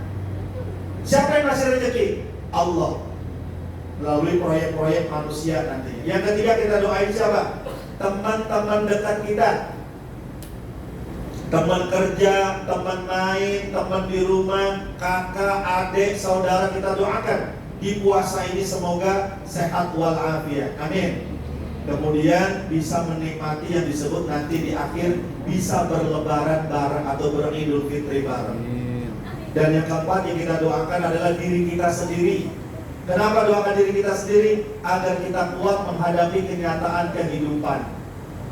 Siapa yang ngasih rezeki? Allah. Melalui proyek-proyek manusia nanti. Yang ketiga kita doain siapa? Teman-teman dekat kita. Teman kerja, teman main, teman di rumah, kakak, adik, saudara, kita doakan di puasa ini semoga sehat walafiat. Amin. Kemudian bisa menikmati yang disebut nanti di akhir bisa berlebaran bareng atau beridul fitri bareng. Dan yang keempat yang kita doakan adalah diri kita sendiri. Kenapa doakan diri kita sendiri? Agar kita kuat menghadapi kenyataan kehidupan.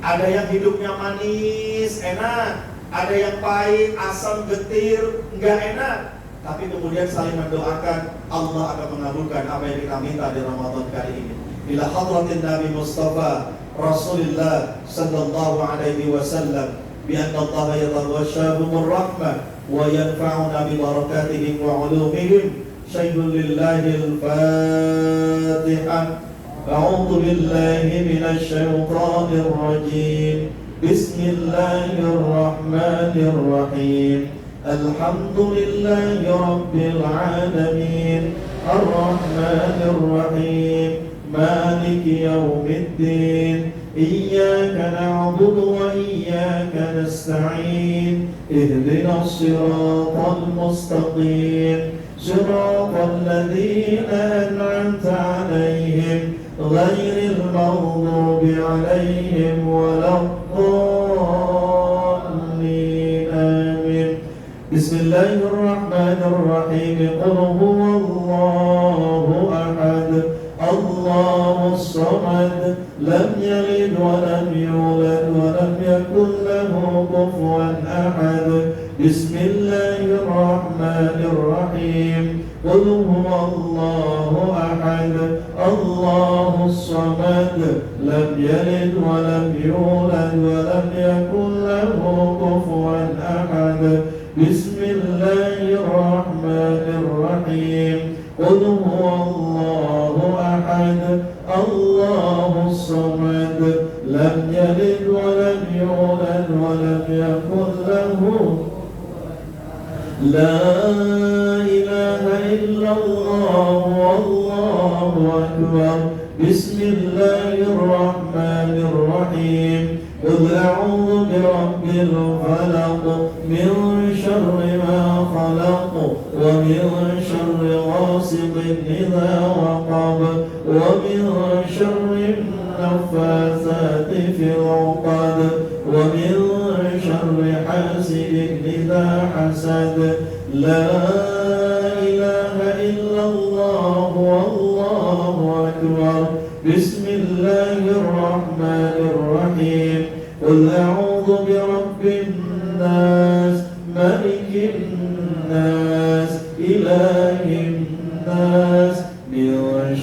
Ada yang hidupnya manis, enak. Ada yang pahit, asam, getir, enggak enak. Tapi kemudian saling mendoakan, Allah akan mengabulkan apa yang kita minta di Ramadan kali ini. Ila hadratin Nabi Mustafa Rasulullah sallallahu alaihi wasallam bi anna Allah yatawashshahumur rahmah wa yanfa'una bi barakatihim wa ulumihim. Syaikul lillahil Fatihah. A'udzu billahi minasy syaithanir rajim. Bismillahirrahmanirrahim. Alhamdulillahi rabbil alamin. Ar-Rahmanir-Rahim. Maliki yaumiddin. Iyyaka na'budu wa iyyaka nasta'in. Ihdinas siratal mustaqim. Siratal ladzina an'amta 'alaihim ghairil maghdubi 'alaihim waladdallin. Amin. Bismillahirrahmanirrahim. Qul huwallahu ahad. Allahus samad. Lam yalid wa lam yulad wa lam yakul lahu kufuwan ahad. Bismillahirrahmanirrahim. Qul huwallahu ahad. Allahus samad. Lam yalid wa lam yulad wa lam yakul lahu kufuwan ahad. Bismillahirrahmanirrahim. Qul huwallahu ahad. Allahus samad. Lam yalid wa lam yulad wa lam yakul lahu. La ilaha illallah wallahu akbar. Bismillahirrahmanirrahim. Qul a'udzu birabbil الفلق من شر ما خلق ومن شر غاسق إذا وقب ومن شر النفاثات في العقد ومن شر حاسد إذا حسد. لا إله إلا الله والله أكبر. بسم الله الرحمن الرحيم. قل أعوذ برب الناس ملك الناس إله الناس من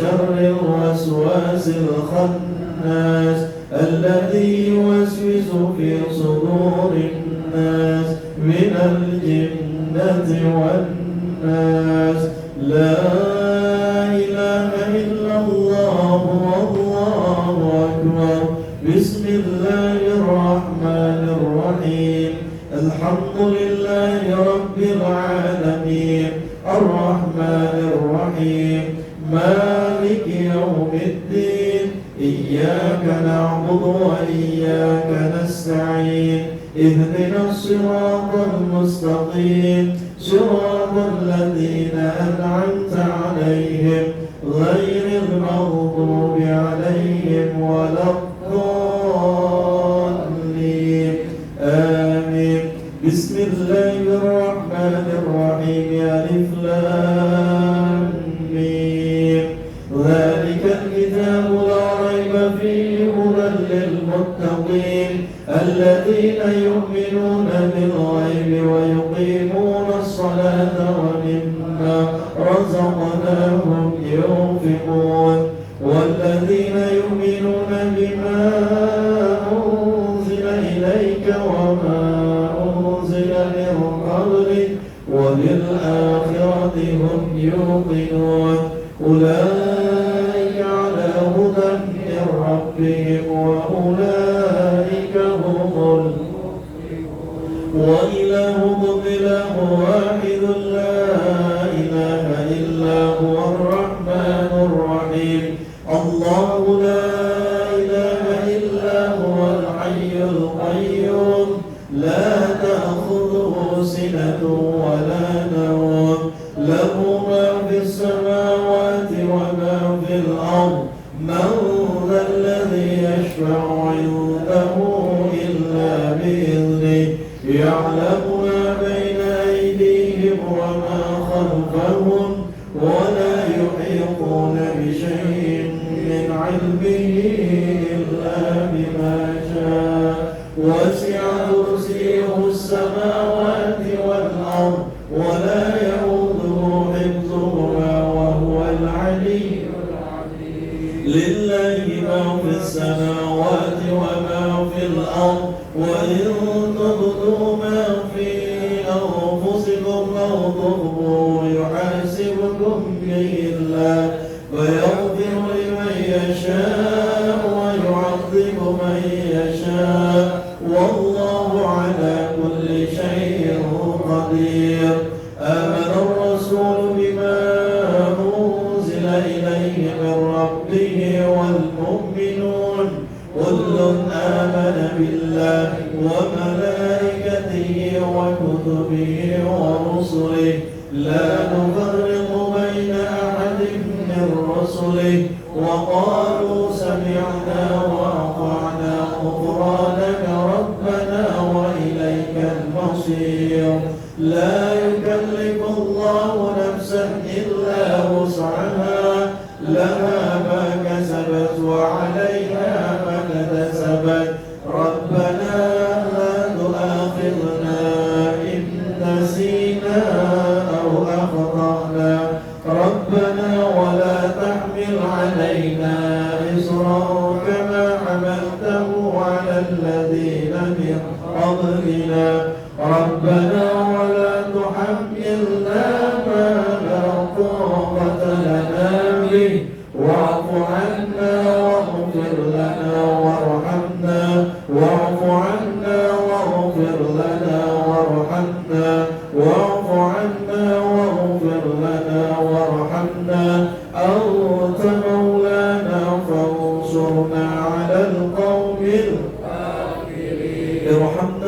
شر الوسواس الخناس الذي يوسوس في صدور الناس من الجنة والناس. لا إله إلا الله والله أكبر. بسم الله الرحمن الرحيم. الحمد لله رب العالمين الرحمن الرحيم مالك يوم الدين. إياك نعبد وإياك نستعين. اهدنا الصراط المستقيم صراط الذين أنعمت عليهم غير المغضوب عليهم ولا الضالين. آمين. بسم الله الرحمن الرحيم. ألف لام ميم. ذلك الكتاب لا ريب فيه هدى للمتقين الذين يؤمنون بالغيب ويقيمون الصلاة ومما رزقناهم ينفقون. والذين يؤمنون بما أنزل إليك وما أنزل من قبلك وبالآخرة هم يوقنون. أولئك على هدى من ربهم وأولئك هم المفلحون. وإلهكم إله واحد لا إله إلا هو الرحمن الرحيم. الله لا إله إلا هو الحي القيوم لا تأخذه سنة ولا نوم له ما في السماوات وما في الأرض. من ذا الذي يشفع عنده إلا بإذنه. يعلم ما بين أيديهم وما خلفهم ولا يحيطون بشيء من علمه إلا بما شاء. وسع كرسيه السماوات والأرض ولا يؤوده حفظهما وهو العلي العظيم. لله ما في السماوات وما في الأرض. وإن تبدوا ما في أنفسكم أو تخفوه يحاسبكم به الله فيغفر لمن يشاء ويعذب من يشاء والله على كل شيء قدير. آمن الرسول بما أنزل إليه من ربه والمؤمنون كل آمن بالله وملائكته وكتبه ورسله لا نفرق بين أحد من رسله وقالوا سمعنا وأطعنا غفرانك ربنا وإليك المصير. لا يكلف الله نفسا إلا وسعها لها ما كسبت وعليها ما اكتسبت. ربنا لا تؤاخذنا إن نسينا أو أخطأنا. ربنا ولا تحمل علينا إصرا كما حملته على الذين من قبلنا. ربنا ولا تحملنا ما لا طاقة لنا به واعف عنا واغفر لنا وارحمنا. واعف عنا واغفر لنا وارحمنا. واعف عنا واغفر لنا وارحمنا. أنت مولانا فانصرنا على القوم الكافرين. ارحمنا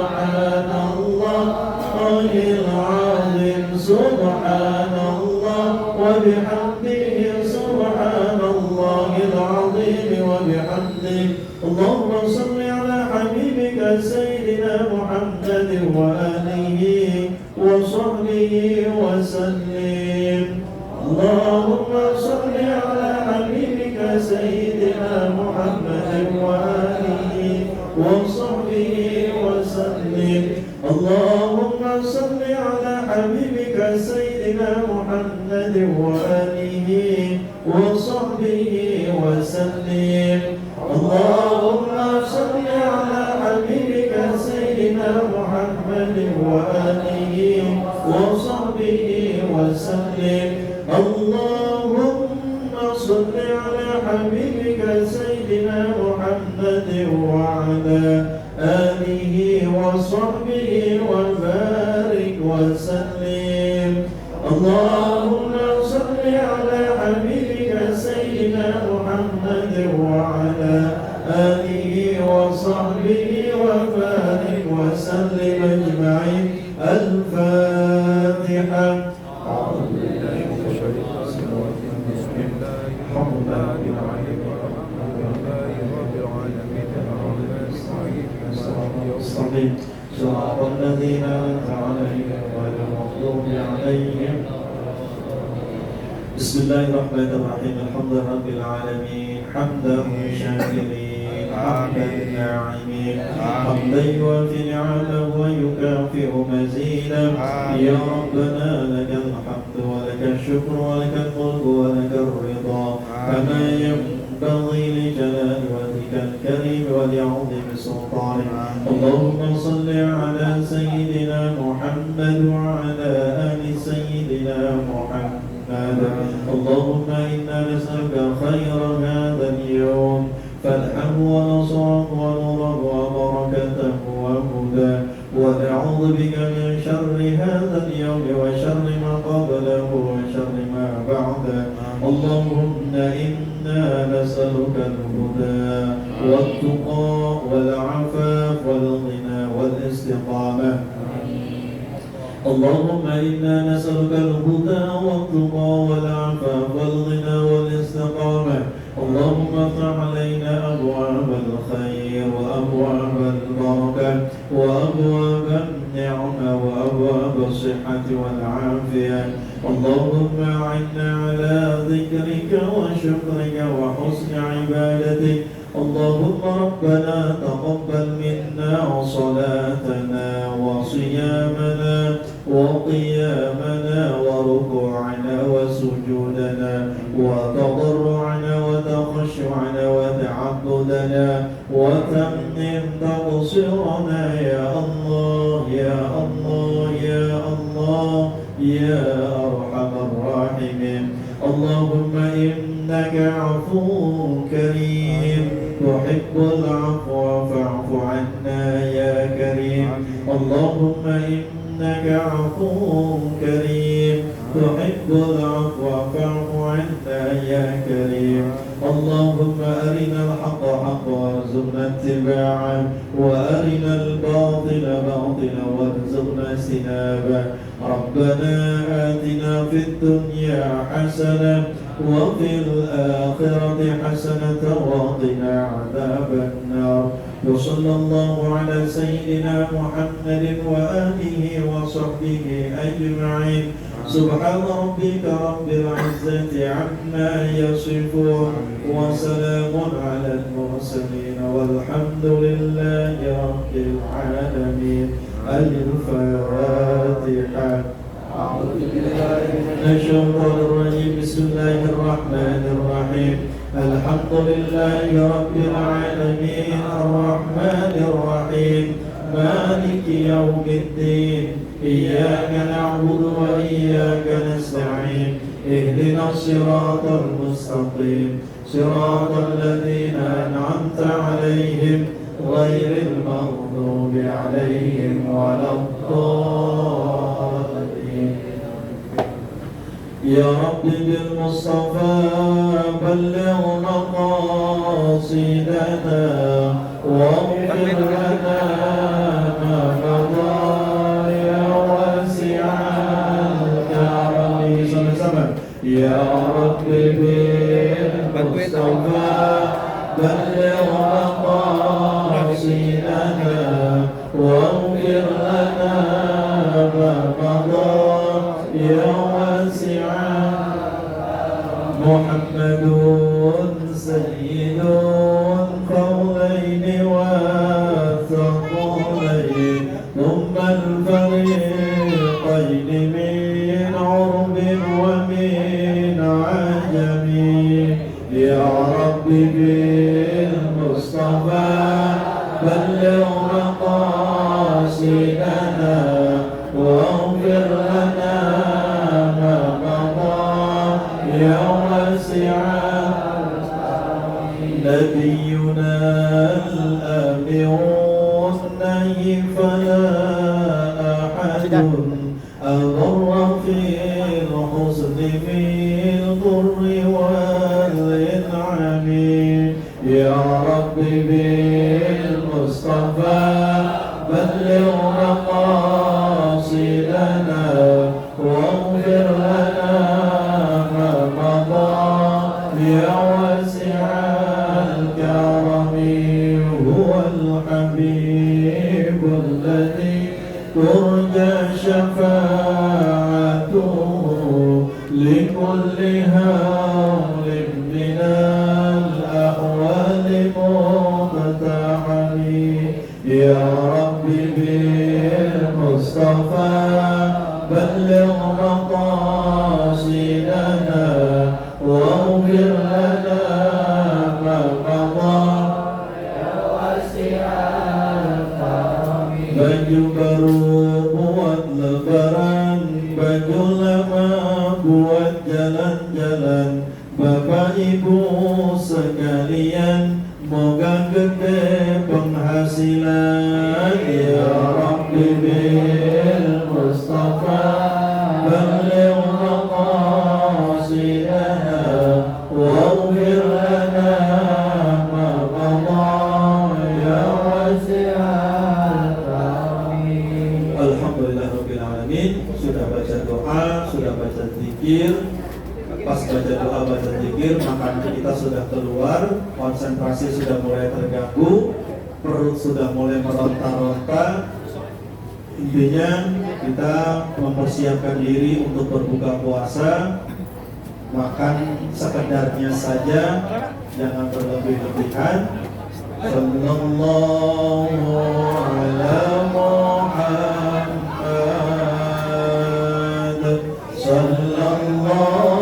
سبحان الله العظيم سبحان الله وبحمده سبحان الله العظيم وبحمده اللهم صل على حبيبك سيدنا محمد وآله وصحبه وسلم اللهم صل على حبيبك سيدنا محمد وآله وصحبه وسلم اللهم صل على حبيبك سيدنا محمد وآله وصحبه وسلم اللهم صل على حبيبك سيدنا محمد وآله وصحبه وسلم اللهم صل على حبيبك سيدنا محمد وعلى آله وصحبه وبارك وسلم اللهم صل على حبيبك سيدنا محمد وعلى آله وصحبه وبارك وسلم أجمعين الفاتحة أعوذ بالله من الشيطان الرجيم بسم الله الرحمن الرحيم صراط الذين أنعمت عليهم غير المغضوب عليهم بسم الله الرحمن الرحيم الحمد لله رب العالمين حمدا شاكرين حمدا ناعمين حمدا يوافي نعمه ويكافئ مزيدا يا ربنا لك الحمد ولك الشكر ولك الملك ولك الرضا كما ينبغي لجلال وجهك الكريم ولعظيم سلطانك اللهم صل على سيدنا محمد وعلى آل سيدنا محمد اللهم إنا نسألك خير هذا اليوم فتحه ونصره ونوره وبركته وهداه ونعوذ بك من شر هذا اليوم وشر ما قبله وشر ما بعده اللهم إنا نسألك الهدى والتقى والعفاف والغنى والاستقامة اللهم إنا نسألك الهدى والتقى والعفاف والغنى والاستقامة اللهم افتح علينا أبواب الخير وأبواب البركة وأبواب النعمة وأبواب الصحة والعافية اللهم أعنا على ذكرك وشكرك وحسن عبادتك اللهم ربنا تقبل منا صلاتنا وصيامنا وقيامنا وركوعنا وسجودنا وتضرعنا وتخشعنا وتعبدنا وتمم تقصيرنا يا الله يا الله يا الله يا أرحم الراحمين اللهم إنك عفو كريم تحب العفو فاعف عنا يا كريم اللهم إنك عفو كريم تحب العفو فاعف عنا يا كريم اللهم أرنا الحق حقا وارزقنا اتباعه وأرنا الباطل باطلا وارزقنا اجتنابه ربنا آتنا في الدنيا حسنة وفي الآخرة حسنة وقنا عذاب النار وصلى الله على سيدنا محمد وآله وصحبه أجمعين سبحان ربك رب العزة عما يصفون وسلام على المرسلين والحمد لله رب العالمين الفاتحة أعوذ بالله من الشيطان الرجيم بسم الله الرحمن الرحيم الحمد لله رب العالمين الرحمن الرحيم مالك يوم الدين إياك نعبد وإياك نستعين اهدنا الصراط المستقيم صراط الذين أنعمت عليهم غير المغضوب عليهم ولا الضالين يا رب بالمصطفى بلغ مقاصدنا واغفر لنا ما مقاصدنا واغفر لنا ما مضى يا واسع نبينا الأمر والنهي فلا أحد أضر في الحسن من الضر والإنعام يا رب بالمصطفى بلغ مقاصدنا واغفر لنا ما مضى يا واسع الكرم هو الحبيب الذي ترجى شفاعته لكل هول من الأحوال مقتحم يا رب بالمصطفى بلغ مقاصدنا واغفر لنا ما مضى يا واسع الكرم baju baru buat lebaran, baju lama buat jalan-jalan. Bapak Ibu sekalian, moga gede penghasilan. Ya Rabbi bil Mustafa baligh maqasidana waghfir lana ma mada ya wasi'al karim. Alhamdulillahirabbil alamin. Sudah baca doa, sudah baca zikir. Pas baca doa, baca zikir, makanan kita sudah keluar, konsentrasi sudah mulai terganggu, perut sudah mulai meronta-ronta. Intinya kita mempersiapkan diri untuk berbuka puasa, makan sekedarnya saja, jangan berlebih-lebihan. Sallallahu ala Muhammad, sallallahu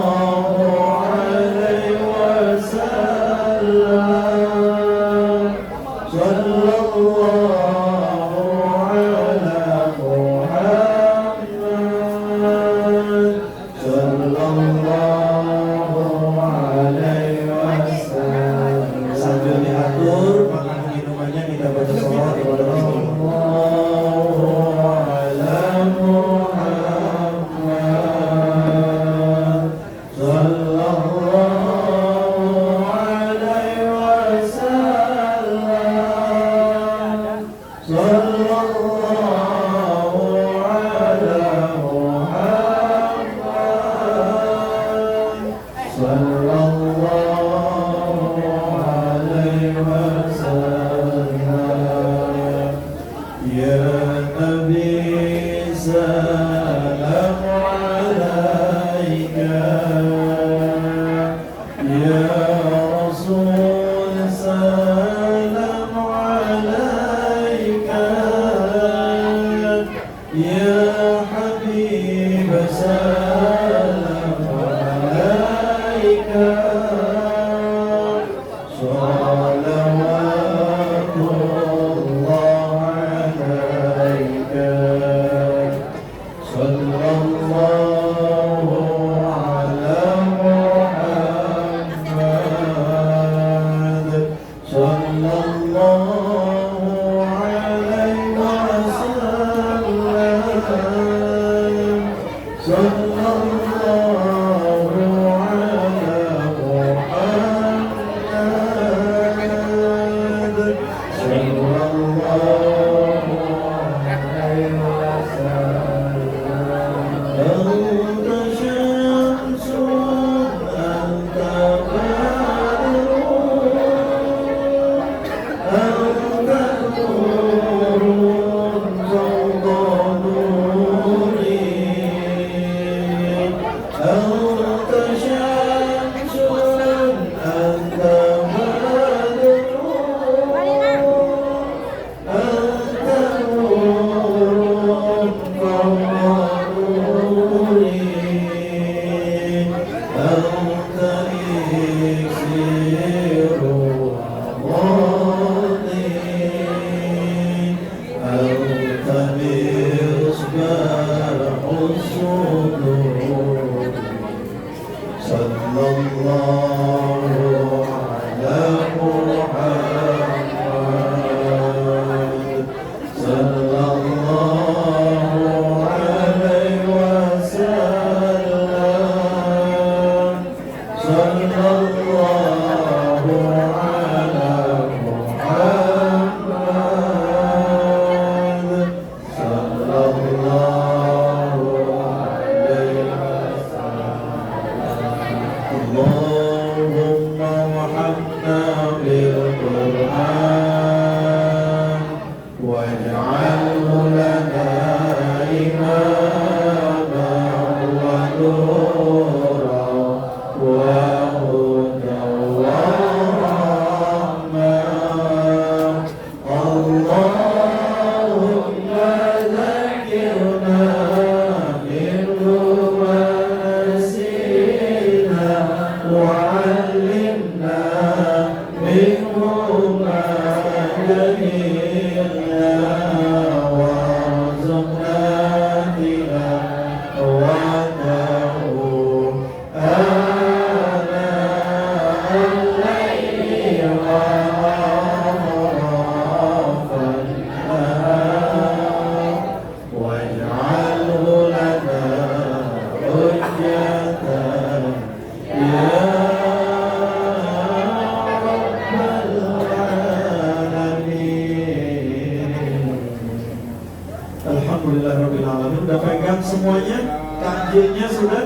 Alhamdulillahirrahmanirrahim. Udah pegang semuanya? Takjilnya sudah?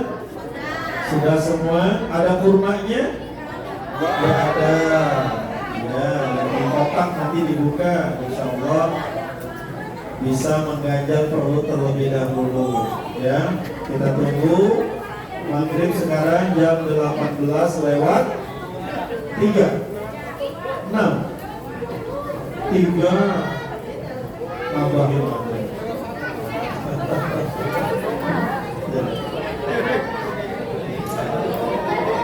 Sudah semua? Ada kurmanya? Ya ada. Ya, dari kotak nanti dibuka. Insya Allah bisa mengganjal perut terlebih dahulu. Ya, kita tunggu. Maghrib sekarang jam 18 lewat 3 6 3 nambahin maghrib.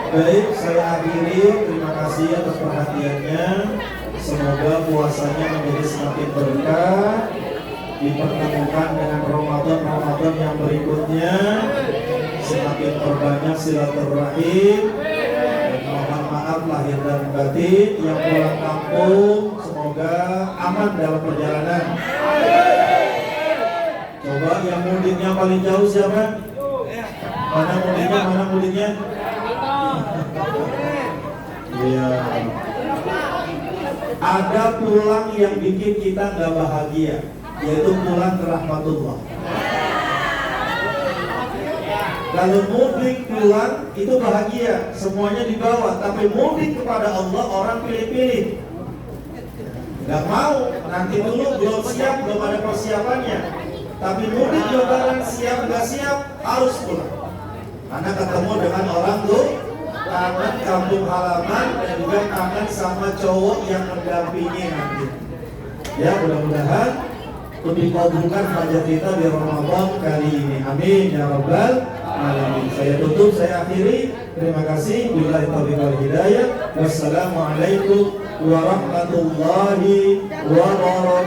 Baik, saya akhiri. Terima kasih atas perhatiannya. Semoga puasanya menjadi semakin berkah, dipertemukan dengan Ramadan yang berikutnya, semakin berbanyak silaturahim, dan mohon maaf lahir dan batin. Yang pulang kampung semoga aman dalam perjalanan. Coba yang mudiknya paling jauh siapa? Mana mudiknya? Iya. Ada pulang yang bikin kita nggak bahagia, yaitu pulang ke rahmatullah. Kalau mudik pulang itu bahagia, semuanya dibawa. Tapi mudik kepada Allah orang pilih-pilih. Gak mau, nanti dulu belum siap, belum ada persiapannya. Tapi mudik lebaran siap gak siap harus pulang. Karena ketemu dengan orang tuh, kangen kampung halaman, dan juga kangen sama cowok yang mendampingi nanti. Ya, mudah-mudahan dikabulkan hajat kita di Ramadan kali ini. Amin ya rabbal alamin. Saya tutup, saya akhiri. Terima kasih. Billahi taufiq wal hidayah. Wassalamualaikum warahmatullahi wabarakatuh.